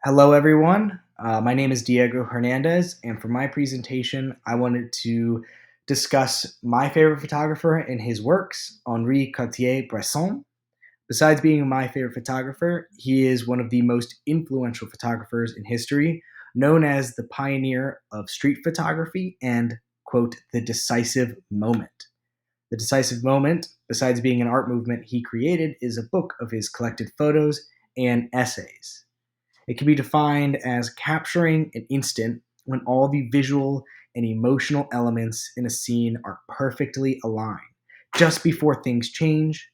Hello, everyone. My name is Hernandez, and for my presentation, I wanted to discuss my favorite photographer and his works, Henri Cartier-Bresson. Besides being my favorite photographer, he is one of the most influential photographers in history, known as the pioneer of street photography and, quote, the decisive moment. The decisive moment, besides being an art movement he created, is a book of his collected photos and essays. It can be defined as capturing an instant when all the visual and emotional elements in a scene are perfectly aligned. Just before things change,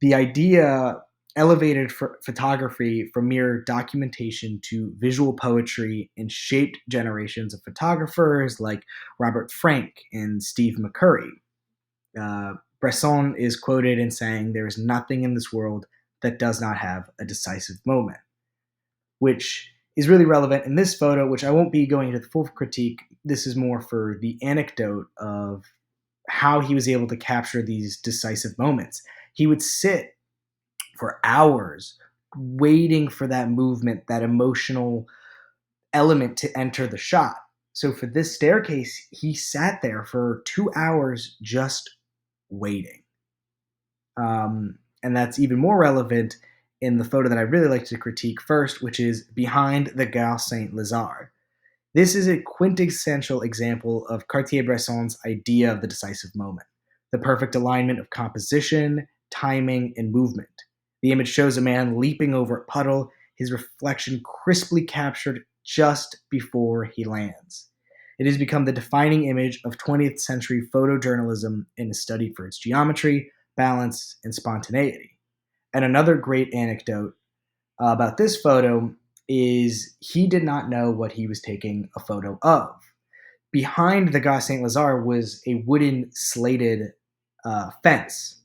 the idea elevated photography from mere documentation to visual poetry and shaped generations of photographers like Robert Frank and Steve McCurry. Bresson is quoted in saying, "There is nothing in this world that does not have a decisive moment," which is really relevant in this photo, which I won't be going into the full critique. This is more for the anecdote of how he was able to capture these decisive moments. He would sit for hours waiting for that movement, that emotional element to enter the shot. So for this staircase, he sat there for 2 hours just waiting. And that's even more relevant in the photo that I really like to critique first, which is behind the Gare Saint Lazare. This is a quintessential example of Cartier-Bresson's idea of the decisive moment, the perfect alignment of composition, timing, and movement. The image shows a man leaping over a puddle, his reflection crisply captured just before he lands. It has become the defining image of 20th century photojournalism and is studied for its geometry, balance, and spontaneity. And another great anecdote about this photo is he did not know what he was taking a photo of. Behind the Gare Saint Lazare was a wooden slated fence,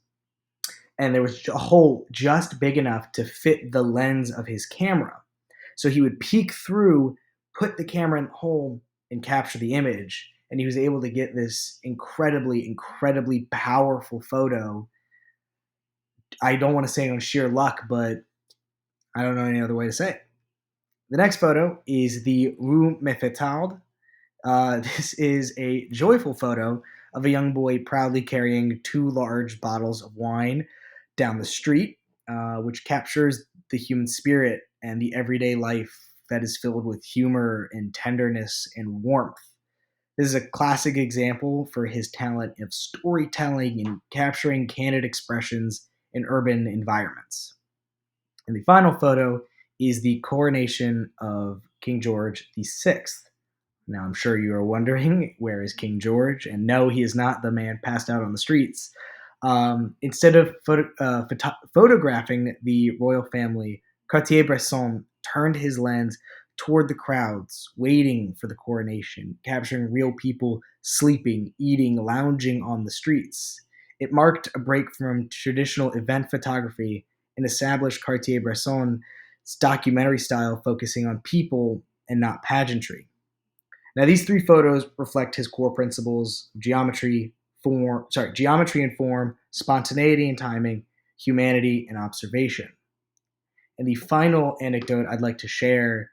and there was a hole just big enough to fit the lens of his camera. So he would peek through, put the camera in the hole, and capture the image. And he was able to get this incredibly, incredibly powerful photo. I don't want to say on sheer luck, but I don't know any other way to say it. The next photo is the Rue Meffetard. This is a joyful photo of a young boy proudly carrying two large bottles of wine down the street, which captures the human spirit and the everyday life that is filled with humor and tenderness and warmth. This is a classic example for his talent of storytelling and capturing candid expressions in urban environments. And the final photo is the coronation of King George VI. Now, I'm sure you are wondering, where is King George? And no, he is not the man passed out on the streets. Instead of photographing the royal family, Cartier-Bresson turned his lens toward the crowds waiting for the coronation, capturing real people sleeping, eating, lounging on the streets. It marked a break from traditional event photography and established Cartier-Bresson's documentary style focusing on people and not pageantry. Now, these three photos reflect his core principles: geometry and form, spontaneity and timing, humanity and observation. And the final anecdote I'd like to share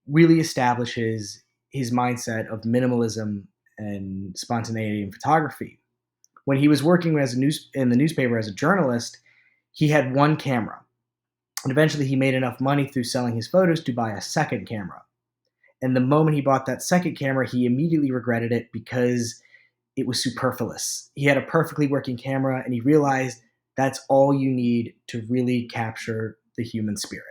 really establishes his mindset of minimalism and spontaneity in photography. When he was working in the newspaper as a journalist, he had one camera. And eventually he made enough money through selling his photos to buy a second camera. And the moment he bought that second camera, he immediately regretted it because it was superfluous. He had a perfectly working camera, and he realized that's all you need to really capture the human spirit.